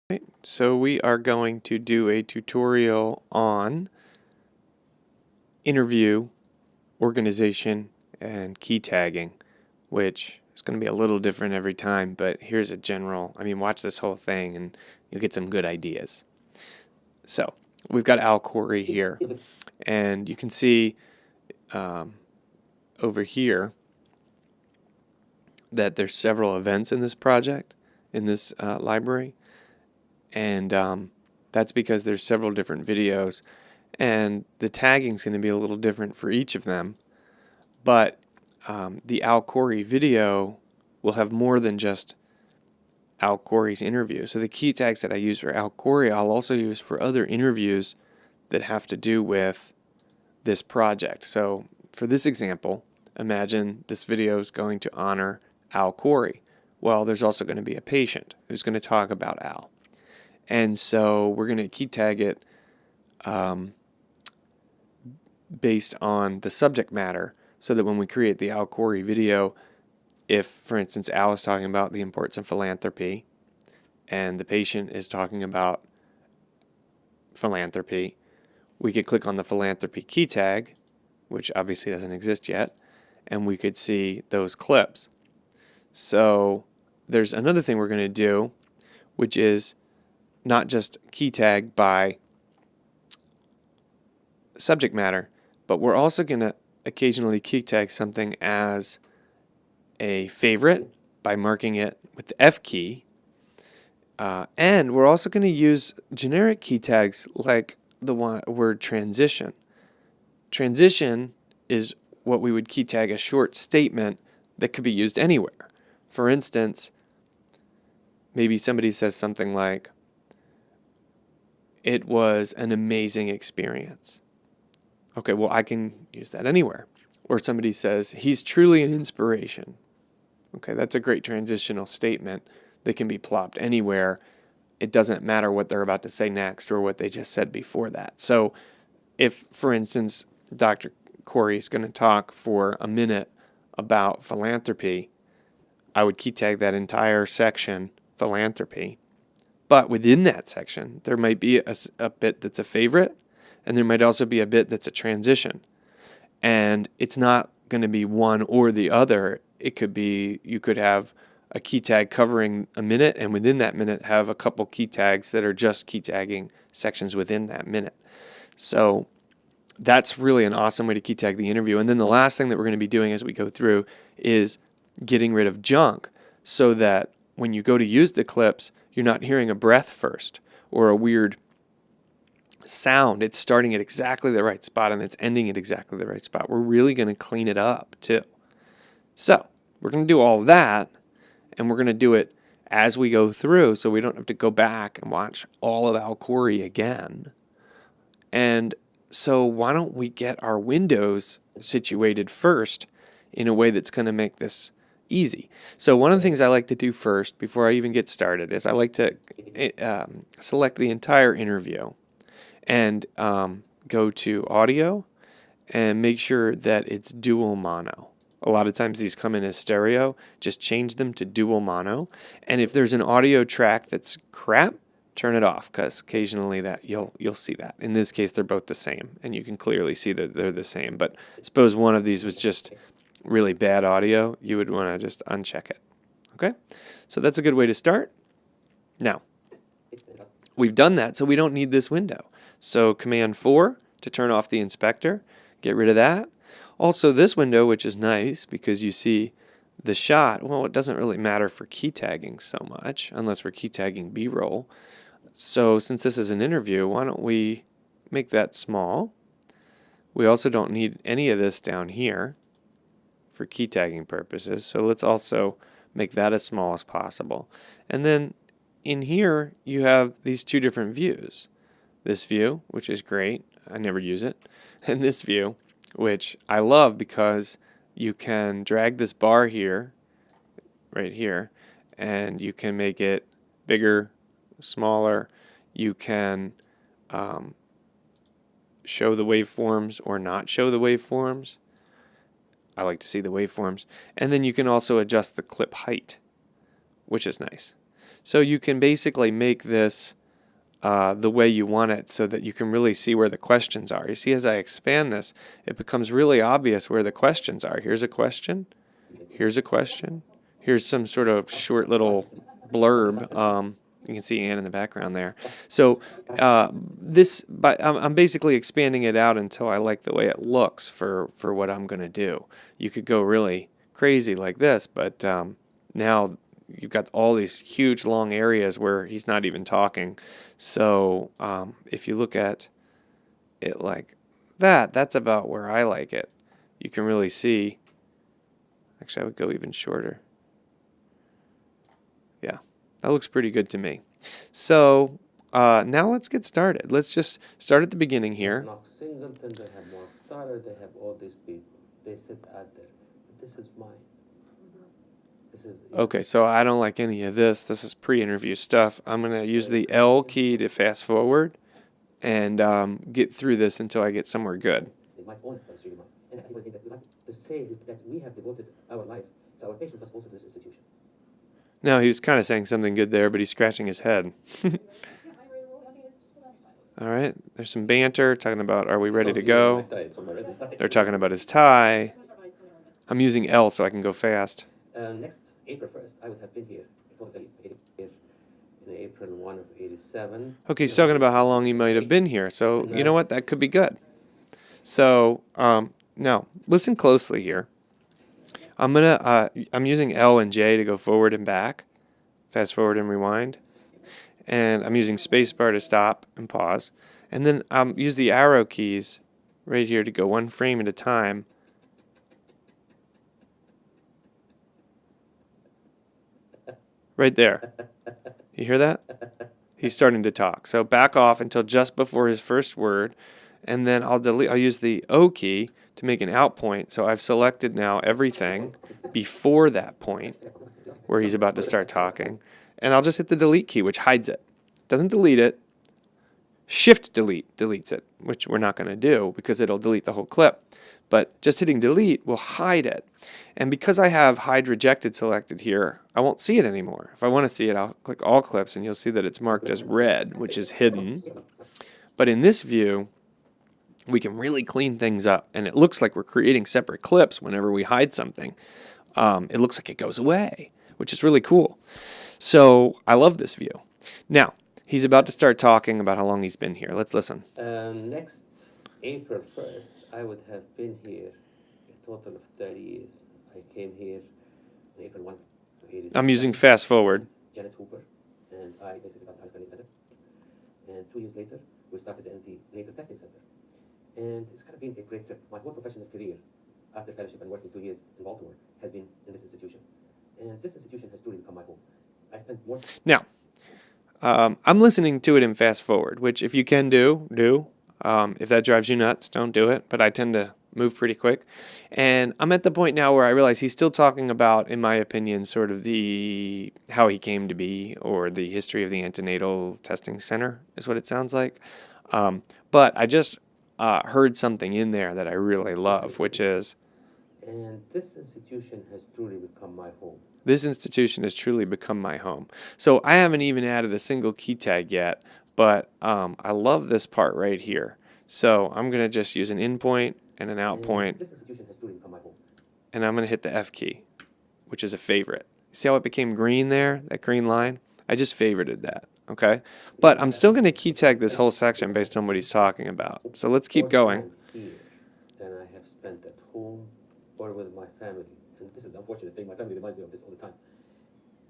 Right, so we are going to do a tutorial on interview, organization, and key tagging, which is going to be a little different every time, but here's a general, watch this whole thing and you'll get some good ideas. So we've got Al Corey here, and you can see over here that there's several events in this project, in this library, and that's because there's several different videos, and the tagging is going to be a little different for each of them. But the Al Corey video will have more than just Al Corey's interview. So the key tags that I use for Al Corey, I'll also use for other interviews that have to do with this project. So for this example, imagine this video is going to honor Al Corey. Well, there's also going to be a patient who's going to talk about Al. And so we're going to key tag it based on the subject matter, so that when we create the Al Corey video, if, for instance, Al is talking about the importance of philanthropy and the patient is talking about philanthropy, we could click on the philanthropy key tag, which obviously doesn't exist yet, and we could see those clips. So there's another thing we're going to do, which is not just key tag by subject matter, but we're also going to occasionally key tag something as a favorite by marking it with the F key. And we're also going to use generic key tags like the word transition. Transition is what we would key tag a short statement that could be used anywhere. For instance, maybe somebody says something like, "It was an amazing experience." Okay, well, I can use that anywhere. Or somebody says, "He's truly an inspiration." Okay, that's a great transitional statement that can be plopped anywhere. It doesn't matter what they're about to say next or what they just said before that. So if, for instance, Dr. Corey is going to talk for a minute about philanthropy, I would key tag that entire section philanthropy. But within that section, there might be a bit that's a favorite, and there might also be a bit that's a transition. And it's not going to be one or the other. It could be, you could have a key tag covering a minute, and within that minute have a couple key tags that are just key tagging sections within that minute. So that's really an awesome way to key tag the interview. And then the last thing that we're going to be doing as we go through is getting rid of junk, so that when you go to use the clips, you're not hearing a breath first or a weird sound. It's starting at exactly the right spot and it's ending at exactly the right spot. We're really going to clean it up too. So we're going to do all of that, and we're going to do it as we go through, so we don't have to go back and watch all of Al Corey again. And so why don't we get our windows situated first in a way that's going to make this easy. So one of the things I like to do first, before I even get started, is I like to select the entire interview and go to audio and make sure that it's dual mono. A lot of times these come in as stereo. Just change them to dual mono. And if there's an audio track that's crap, turn it off, because occasionally that you'll see that. In this case, they're both the same, and you can clearly see that they're the same. But suppose one of these was just really bad audio, you would want to just uncheck it. Okay? So that's a good way to start. Now, we've done that, so we don't need this window. So Command 4 to turn off the inspector, get rid of that. Also this window, which is nice because you see the shot. Well, it doesn't really matter for key tagging so much, unless we're key tagging B-roll. So since this is an interview, why don't we make that small? We also don't need any of this down here for key tagging purposes, so let's also make that as small as possible. And then in here you have these two different views. This view, which is great, I never use it, and this view, which I love because you can drag this bar here, right here, and you can make it bigger, smaller. You can show the waveforms or not show the waveforms. I like to see the waveforms. And then you can also adjust the clip height, which is nice. So you can basically make this the way you want it so that you can really see where the questions are. You see, as I expand this, it becomes really obvious where the questions are. Here's a question. Here's a question. Here's some sort of short little blurb. You can see Anne in the background there. So I'm basically expanding it out until I like the way it looks for what I'm going to do. You could go really crazy like this, but now you've got all these huge long areas where he's not even talking. So if you look at it like that, that's about where I like it. You can really see. Actually, I would go even shorter. Yeah, that looks pretty good to me. So now let's get started. Let's just start at the beginning here. Mark Singleton, they have Mark Stoddard, they have all these people. They sit out there. But this is mine. This is Okay, so I don't like any of this. This is pre-interview stuff. I'm going to use the L key to fast forward and get through this until I get somewhere good. my own, but it's really mine. And that's one of the things that we like to say is that we have devoted our life to our patient, but also to this institution. Now, he was kind of saying something good there, but he's scratching his head. All right, there's some banter talking about, are we ready to go? They're talking about his tie. I'm using L so I can go fast. Next April 1st, I would have been here. Here in April 1 of 87. Okay, he's talking about how long he might have been here. So, you know what? That could be good. So, now, listen closely here. I'm using L and J to go forward and back, fast forward and rewind. And I'm using spacebar to stop and pause. And then I'll use the arrow keys right here to go one frame at a time. Right there. You hear that? He's starting to talk. So back off until just before his first word. And then I'll use the O key to make an out point. So I've selected now everything before that point where he's about to start talking. And I'll just hit the delete key, which hides it. Doesn't delete it. Shift delete deletes it, which we're not going to do because it'll delete the whole clip. But just hitting delete will hide it. And because I have hide rejected selected here, I won't see it anymore. If I want to see it, I'll click all clips and you'll see that it's marked as red, which is hidden. But in this view, we can really clean things up. And it looks like we're creating separate clips whenever we hide something. It looks like it goes away, which is really cool. So I love this view. Now, he's about to start talking about how long he's been here. Let's listen. Next April 1st, I would have been here a total of 30 years. I came here in April 1 of 87. I'm using fast forward. Janet Hooper and I basically started the High School Center. And 2 years later, we started the Antenatal Testing Center. And it's kind of been a great trip. My whole professional career, after fellowship and working 2 years in Baltimore, has been in this institution. And this institution has truly become my home. I spent more... Now, I'm listening to it in fast forward, which if you can do. If that drives you nuts, don't do it. But I tend to move pretty quick. And I'm at the point now where I realize he's still talking about, in my opinion, sort of how he came to be or the history of the Antenatal Testing Center is what it sounds like. But I just heard something in there that I really love, which is... And this institution has truly become my home. This institution has truly become my home. So I haven't even added a single key tag yet, but I love this part right here. So I'm going to just use an in point and an out point. This institution has truly become my home. And I'm going to hit the F key, which is a favorite. See how it became green there, that green line? I just favorited that, okay? But I'm still going to key tag this whole section based on what he's talking about. So let's keep going. Here than I have spent at home or with my family. And this is the unfortunate thing. My family reminds me of this all the time.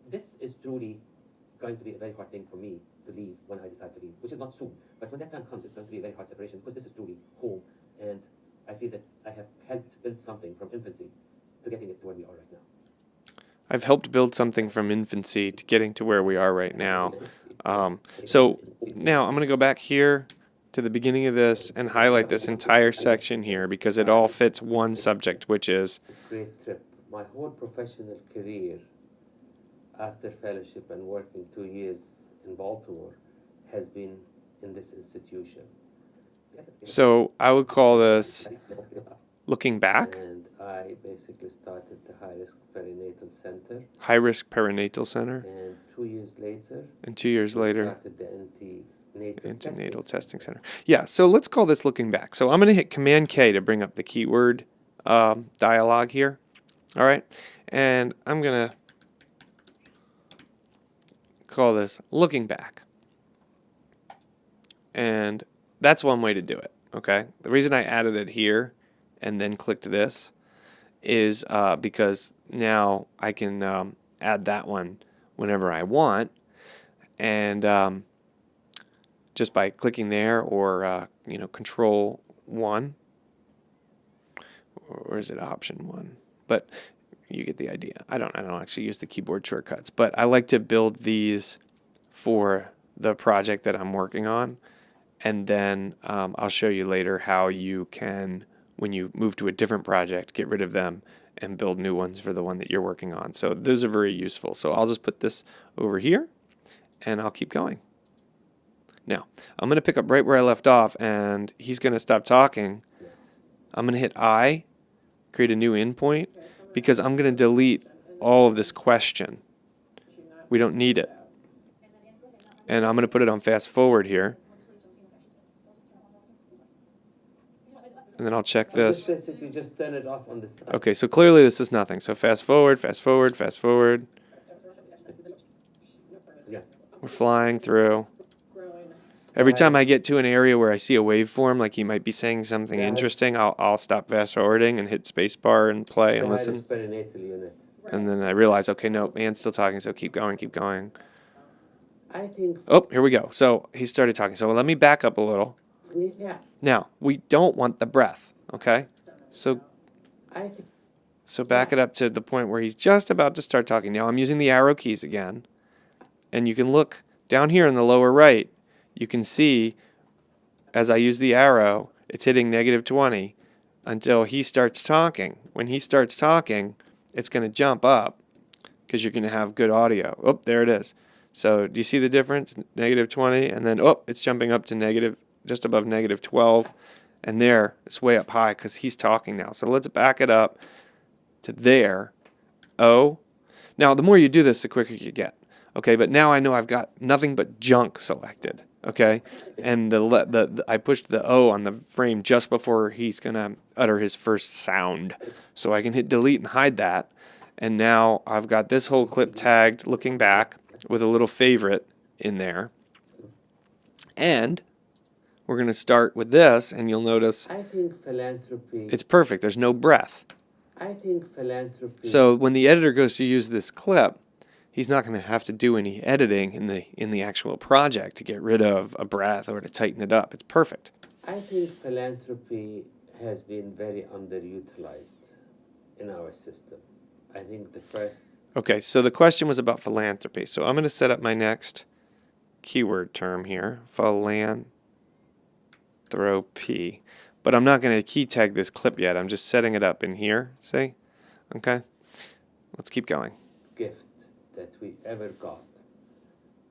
This is truly going to be a very hard thing for me to leave when I decide to leave, which is not soon. But when that time comes, it's going to be a very hard separation because this is truly home. And I feel that I have helped build something from infancy to getting it to where we are right now. I've helped build something from infancy to getting to where we are right now. So now I'm going to go back here to the beginning of this and highlight this entire section here because it all fits one subject, which is... Great trip. My whole professional career after fellowship and working 2 years in Baltimore has been in this institution. So I would call this Looking back, and I basically started the High Risk Perinatal Center. High Risk Perinatal Center, And 2 years later, and 2 years we later, started the antenatal Antenatal Testing Center. Center. Yeah, so let's call this looking back. So I'm going to hit Command K to bring up the keyword dialog here. All right, and I'm going to call this looking back. And that's one way to do it, okay? The reason I added it here and then clicked this is because now I can add that one whenever I want, and just by clicking there, or Control 1, or is it Option 1? But you get the idea. I don't actually use the keyboard shortcuts, but I like to build these for the project that I'm working on, and then I'll show you later how you can, when you move to a different project, get rid of them and build new ones for the one that you're working on. So those are very useful. So I'll just put this over here, and I'll keep going. Now, I'm going to pick up right where I left off, and he's going to stop talking. I'm going to hit I, create a new endpoint, because I'm going to delete all of this question. We don't need it. And I'm going to put it on fast forward here. And then I'll check this. Basically just turn it off on the side. Okay, so clearly this is nothing. So fast forward, fast forward, fast forward. Yeah. We're flying through. Every time I get to an area where I see a waveform, like he might be saying something interesting, I'll stop fast forwarding and hit spacebar and play and The listen. high-risk perinatal unit. And then I realize, okay, no, man's still talking, so keep going, keep going. I think, Oh, here we go. So he started talking. So let me back up a little. yeah, Now, we don't want the breath, okay? So I think, back it up to the point where he's just about to start talking. Now I'm using the arrow keys again. And you can look down here in the lower right. You can see as I use the arrow, it's hitting -20 until he starts talking. When he starts talking, it's going to jump up because you're going to have good audio. Oh, there it is. So do you see the difference? -20, and then, oh, it's jumping up to just above -12. And there, it's way up high because he's talking now. So let's back it up to there. Oh. Now, the more you do this, the quicker you get. Okay, but now I know I've got nothing but junk selected. Okay, and I pushed the O on the frame just before he's gonna utter his first sound, so I can hit delete and hide that. And now I've got this whole clip tagged looking back with a little favorite in there. And we're gonna start with this, and you'll notice I think philanthropy. it's perfect. There's no breath. I think philanthropy. So when the editor goes to use this clip, he's not going to have to do any editing in the actual project to get rid of a breath or to tighten it up. It's perfect. I think philanthropy has been very underutilized in our system. I think the first. Okay, so the question was about philanthropy. So I'm going to set up my next keyword term here, philanthropy. But I'm not going to key tag this clip yet. I'm just setting it up in here, see? Okay, let's keep going. Gift that we ever got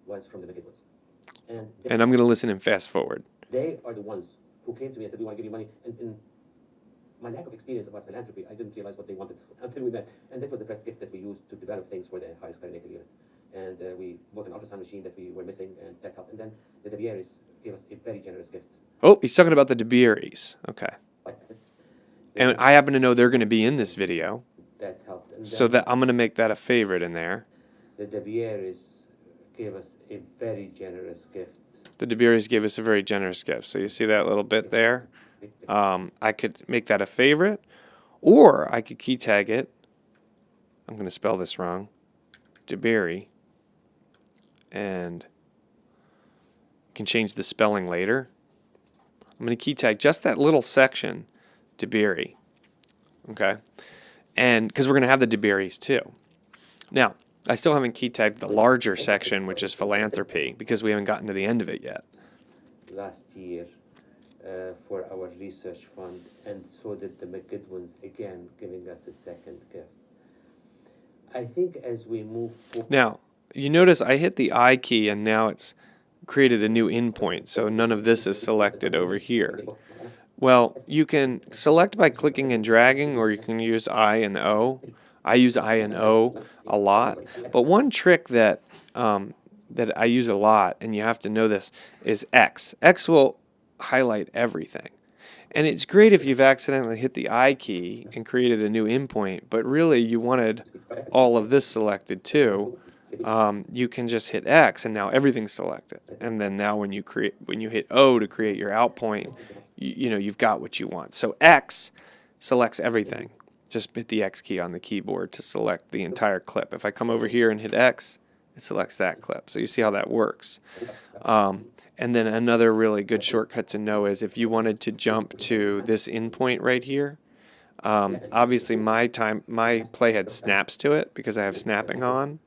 was from the McGivens. And I'm going to listen in fast forward. They are the ones who came to me and said, we want to give you money. And in my lack of experience about philanthropy, I didn't realize what they wanted until we met. And that was the first gift that we used to develop things for the high-risk perinatal unit. And we bought an ultrasound machine that we were missing, and that helped. And then the De Beers gave us a very generous gift. Oh, he's talking about the De Beers. Okay. And I happen to know they're going to be in this video. That helped. And So that I'm going to make that a favorite in there. the De Beers gave us a very generous gift. The De Beers gave us a very generous gift. So you see that little bit there? I could make that a favorite, or I could key tag it. I'm going to spell this wrong. De Beery. And you can change the spelling later. I'm going to key tag just that little section, De Beery. Okay? And because we're going to have the De Beers too. Now, I still haven't key tagged the larger section, which is philanthropy, because we haven't gotten to the end of it yet. Last year for our research fund, and so did the McGoodwins again, giving us a second gift. I think as we move forward. Now, you notice I hit the I key, and now it's created a new endpoint, so none of this is selected over here. Well, you can select by clicking and dragging, or you can use I and O. I use I and O a lot, but one trick that I use a lot, and you have to know this, is X. X will highlight everything. And it's great if you've accidentally hit the I key and created a new endpoint, but really you wanted all of this selected too. You can just hit X and now everything's selected. And then now when you hit O to create your out point, you've got what you want. So X selects everything. Just hit the X key on the keyboard to select the entire clip. If I come over here and hit X, it selects that clip. So you see how that works. And then another really good shortcut to know is if you wanted to jump to this endpoint right here. Obviously my playhead snaps to it because I have snapping on,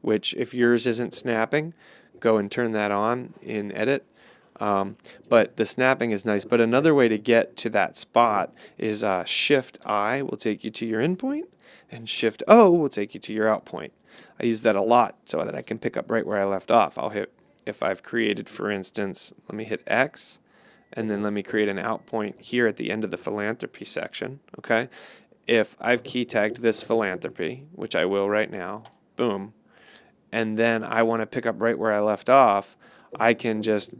which if yours isn't snapping, go and turn that on in Edit. But the snapping is nice. But another way to get to that spot is Shift I will take you to your endpoint, and Shift O will take you to your out point. I use that a lot so that I can pick up right where I left off. I'll hit, if I've created, for instance, let me hit X, and then let me create an out point here at the end of the philanthropy section, okay? If I've key tagged this philanthropy, which I will right now, boom, and then I want to pick up right where I left off, I can just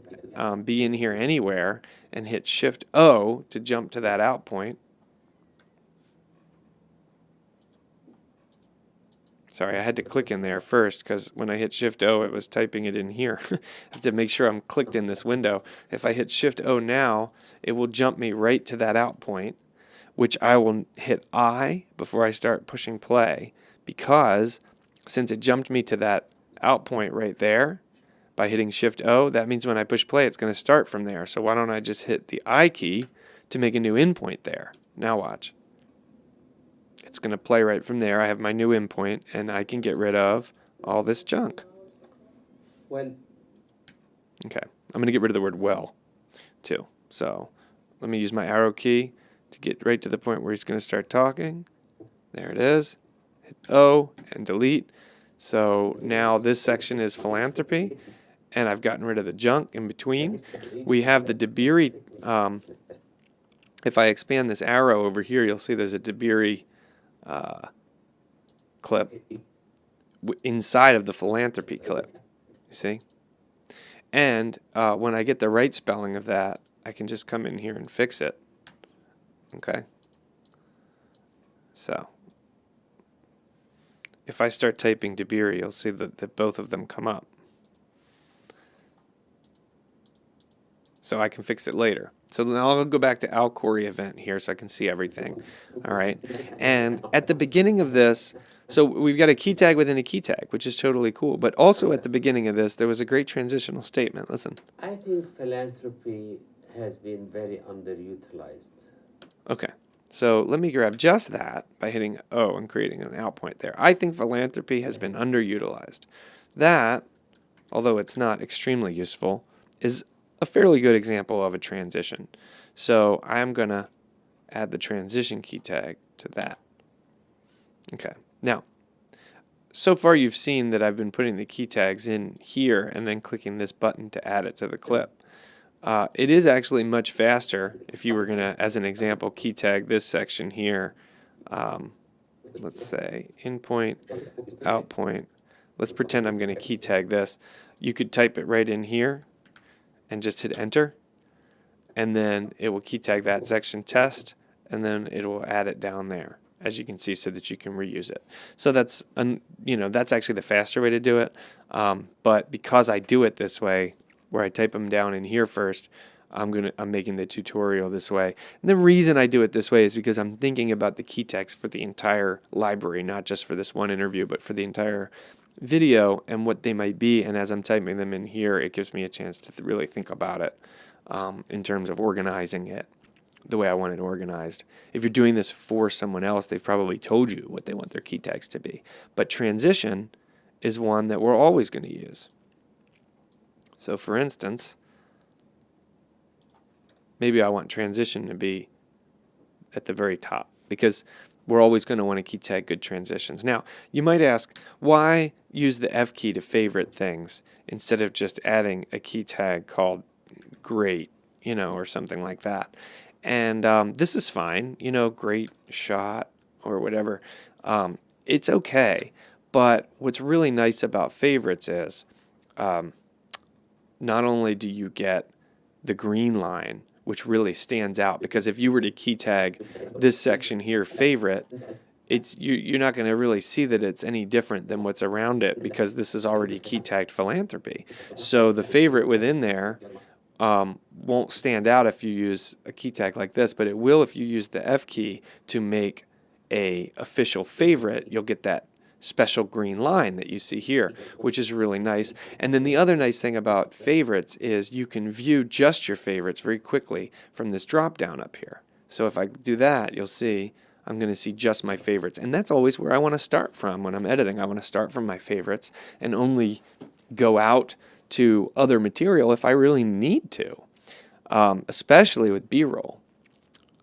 be in here anywhere and hit Shift O to jump to that out point. Sorry, I had to click in there first because when I hit Shift O, it was typing it in here. I have to make sure I'm clicked in this window. If I hit Shift O now, it will jump me right to that out point, which I will hit I before I start pushing play, because since it jumped me to that out point right there by hitting Shift O, that means when I push play, it's going to start from there. So why don't I just hit the I key to make a new endpoint there? Now watch. It's going to play right from there. I have my new endpoint, and I can get rid of all this junk. Well, Okay, I'm going to get rid of the word well, too. So let me use my arrow key to get right to the point where he's going to start talking. There it is. Hit O and delete. So now this section is philanthropy, and I've gotten rid of the junk in between. We have the Dabiri. If I expand this arrow over here, you'll see there's a Dabiri clip inside of the philanthropy clip. You see? And when I get the right spelling of that, I can just come in here and fix it. Okay? So if I start typing Dabiri, you'll see that both of them come up. So I can fix it later. So now I'll go back to Alcori event here so I can see everything. All right. And at the beginning of this, so we've got a key tag within a key tag, which is totally cool. But also at the beginning of this, there was a great transitional statement. Listen. I think philanthropy has been very underutilized. Okay. So let me grab just that by hitting O and creating an out point there. I think philanthropy has been underutilized. That, although it's not extremely useful, is a fairly good example of a transition. So I'm going to add the transition key tag to that. Okay. Now, so far you've seen that I've been putting the key tags in here and then clicking this button to add it to the clip. It is actually much faster if you were going to, as an example, key tag this section here. Let's say endpoint, out point. Let's pretend I'm going to key tag this. You could type it right in here and just hit enter, and then it will key tag that section test, and then it will add it down there, as you can see, so that you can reuse it. So that's that's actually the faster way to do it. But because I do it this way, where I type them down in here first, I'm making the tutorial this way. And the reason I do it this way is because I'm thinking about the key tags for the entire library, not just for this one interview, but for the entire video and what they might be. And as I'm typing them in here, it gives me a chance to really think about it in terms of organizing it the way I want it organized. If you're doing this for someone else, they've probably told you what they want their key tags to be. But transition is one that we're always going to use. So for instance, maybe I want transition to be at the very top, because we're always going to want to key tag good transitions. Now, you might ask, why use the F key to favorite things instead of just adding a key tag called great, or something like that? And this is fine, you know, great shot or whatever. It's okay. But what's really nice about favorites is not only do you get the green line, which really stands out, because if you were to key tag this section here, favorite, you're not going to really see that it's any different than what's around it because this is already key tagged philanthropy. So the favorite within there won't stand out if you use a key tag like this, but it will if you use the F key to make a official favorite. You'll get that special green line that you see here, which is really nice. And then the other nice thing about favorites is you can view just your favorites very quickly from this drop down up here. So if I do that, you'll see I'm going to see just my favorites. And that's always where I want to start from when I'm editing. I want to start from my favorites and only go out to other material if I really need to, especially with B-roll.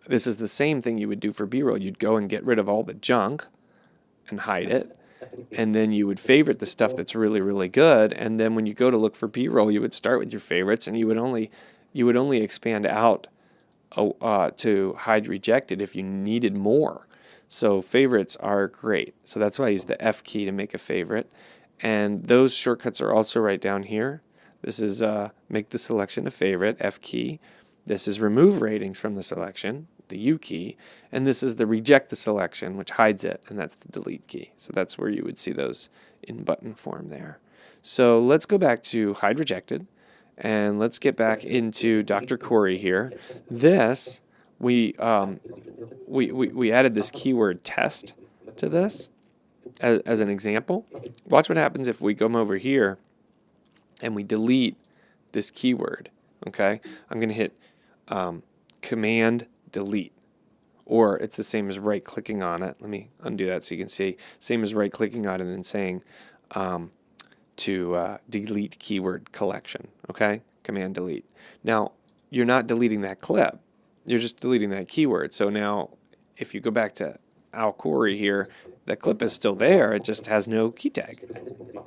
This is the same thing you would do for B-roll. You'd go and get rid of all the junk and hide it, and then you would favorite the stuff that's really, really good. And then when you go to look for B-roll, you would start with your favorites, and you would only expand out to hide rejected if you needed more. So favorites are great. So that's why I use the F key to make a favorite. And those shortcuts are also right down here. This is make the selection a favorite, F key. This is remove ratings from the selection, the U key. And this is the reject the selection, which hides it, and that's the delete key. So that's where you would see those in button form there. So let's go back to hide rejected. And let's get back into Dr. Corey here. This, we added this keyword test to this as an example. Watch what happens if we come over here and we delete this keyword. Okay, I'm going to hit Command Delete, or it's the same as right-clicking on it. Let me undo that so you can see. Same as right-clicking on it and saying to delete keyword collection, okay? Command delete. Now, you're not deleting that clip. You're just deleting that keyword. So now, if you go back to Al Corey here, that clip is still there. It just has no key tag,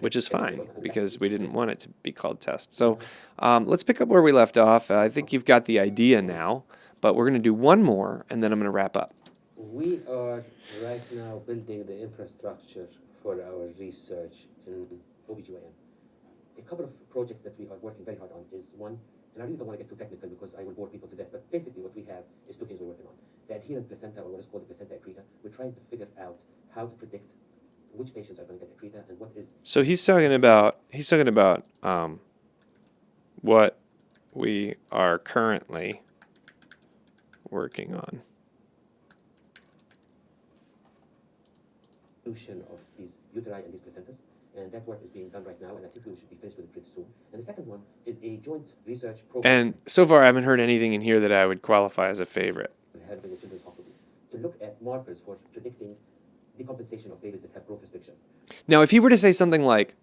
which is fine because we didn't want it to be called test. So let's pick up where we left off. I think you've got the idea now, but we're going to do one more, and then I'm going to wrap up. We are right now building the infrastructure for our research in OBGYN. A couple of projects that we are working very hard on is one, and I really don't want to get too technical because I will bore people to death, but basically what we have is two things we're working on. The adherent placenta, or what is called the placenta accreta. We're trying to figure out how to predict which patients are going to get accreta and what is... So he's talking about what we are currently working on. Of these uteri and these placentas, and that work is being done right now, and I think we should be finished with it pretty soon. And the second one is a joint research program. And so far, I haven't heard anything in here that I would qualify as a favorite. To look at markers for predicting decompensation of babies that have growth restriction. Now, if he were to say something like,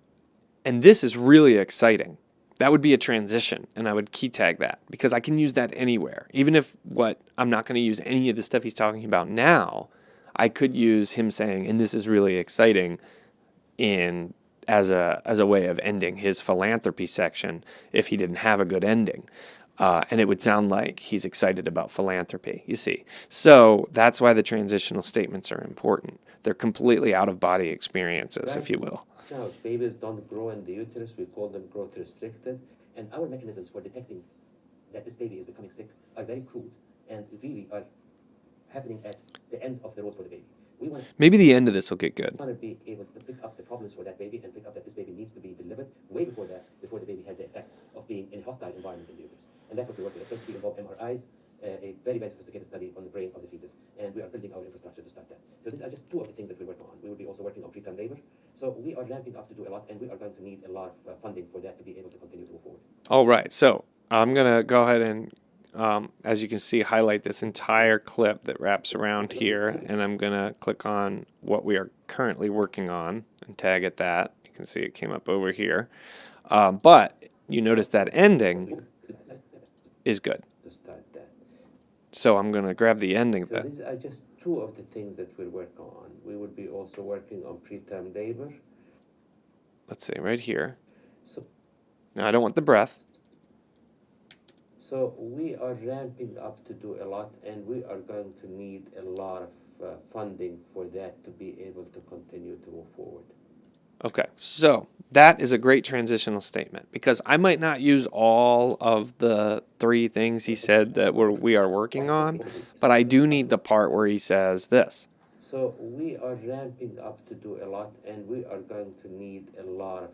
and this is really exciting, that would be a transition, and I would key tag that because I can use that anywhere. Even if I'm not going to use any of the stuff he's talking about now, I could use him saying, and this is really exciting, as a way of ending his philanthropy section if he didn't have a good ending. And it would sound like he's excited about philanthropy, you see. So that's why the transitional statements are important. They're completely out-of-body experiences, if you will. Now, babies don't grow in the uterus. We call them growth restricted. And our mechanisms for detecting that this baby is becoming sick are very crude and really are happening at the end of the road for the baby. Maybe the end of this will get good. We want to be able to pick up the problems for that baby and pick up that this baby needs to be delivered way before that, before the baby has the effects of being in a hostile environment in the uterus. And that's what we're working with. It's going to involve MRIs, a very, very sophisticated study on the brain of the fetus, and we are building our infrastructure to start that. So these are just two of the things that we're working on. We will be also working on preterm labor. So we are ramping up to do a lot, and we are going to need a lot of funding for that to be able to continue to move forward. All right. So I'm going to go ahead and as you can see, highlight this entire clip that wraps around here, and I'm going to click on what we are currently working on and tag at that. You can see it came up over here. But you notice that ending is good. So I'm going to grab the ending. So these are just two of the things that we'll work on. We will be also working on preterm labor. Let's see, right here. Now I don't want the breath. So we are ramping up to do a lot, and we are going to need a lot of funding for that to be able to continue to move forward. Okay, so that is a great transitional statement because I might not use all of the 3 things he said that we are working on, but I do need the part where he says this. So we are ramping up to do a lot, and we are going to need a lot of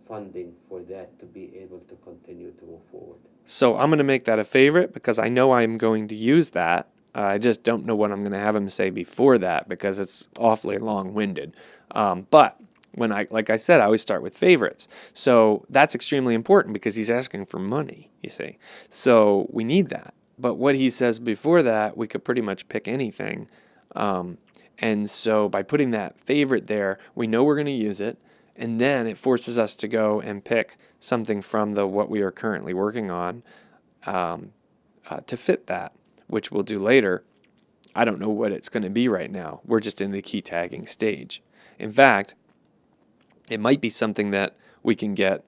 funding for that to be able to continue to move forward. So I'm going to make that a favorite because I know I'm going to use that. I just don't know what I'm going to have him say before that because it's awfully long-winded. But when like I said, I always start with favorites. So that's extremely important because he's asking for money, you see. So we need that. But what he says before that, we could pretty much pick anything. And so by putting that favorite there, we know we're going to use it. And then it forces us to go and pick something from what we are currently working on to fit that, which we'll do later. I don't know what it's going to be right now. We're just in the key tagging stage. In fact, it might be something that we can get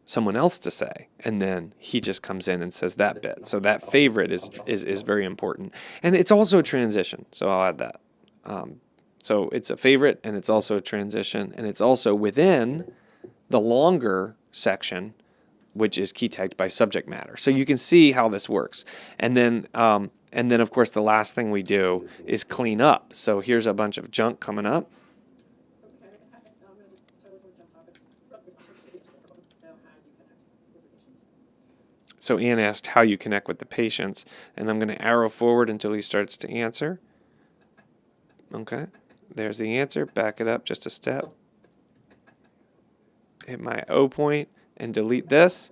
someone else to say, and then he just comes in and says that bit. So that favorite is very important. And it's also a transition, so I'll add that. So it's a favorite, and it's also a transition, and it's also within the longer section, which is key tagged by subject matter. So you can see how this works. And then, of course, the last thing we do is clean up. So here's a bunch of junk coming up. So Ian asked how you connect with the patients, and I'm going to arrow forward until he starts to answer. Okay, there's the answer. Back it up just a step. Hit my O point and delete this.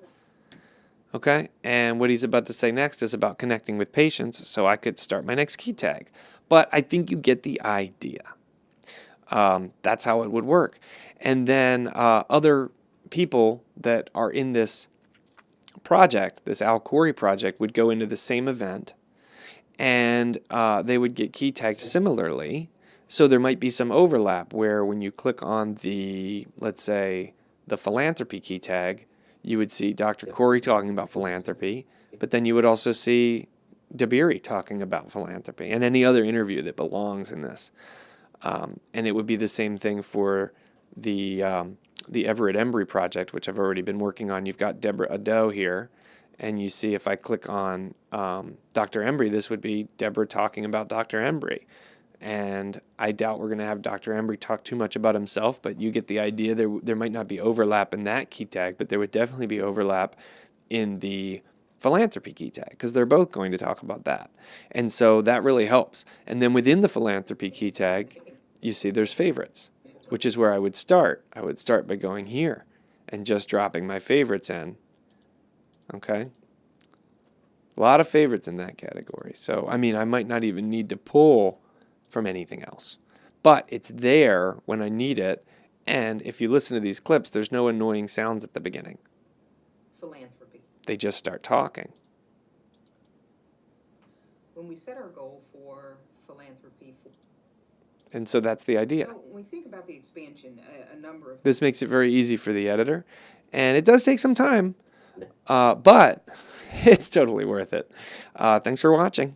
Okay, and what he's about to say next is about connecting with patients, so I could start my next key tag. But I think you get the idea. That's how it would work. And then other people that are in this project, this Al Corey project, would go into the same event, and they would get key tagged similarly. So there might be some overlap where when you click on the, let's say, the philanthropy key tag, you would see Dr. Corey talking about philanthropy, but then you would also see Dabiri talking about philanthropy and any other interview that belongs in this. And it would be the same thing for the Everett Embry project, which I've already been working on. You've got Deborah Ado here, and you see if I click on Dr. Embry, this would be Deborah talking about Dr. Embry. And I doubt we're going to have Dr. Embry talk too much about himself, but you get the idea. There might not be overlap in that key tag, but there would definitely be overlap in the philanthropy key tag because they're both going to talk about that. And so that really helps. And then within the philanthropy key tag, you see there's favorites, which is where I would start. I would start by going here and just dropping my favorites in. Okay? A lot of favorites in that category. So, I mean, I might not even need to pull from anything else. But it's there when I need it. And if you listen to these clips, there's no annoying sounds at the beginning. Philanthropy. They just start talking. When we set our goal for philanthropy, And so that's the idea. so when we think about the expansion, a number of This makes it very easy for the editor. And it does take some time, but it's totally worth it. Thanks for watching.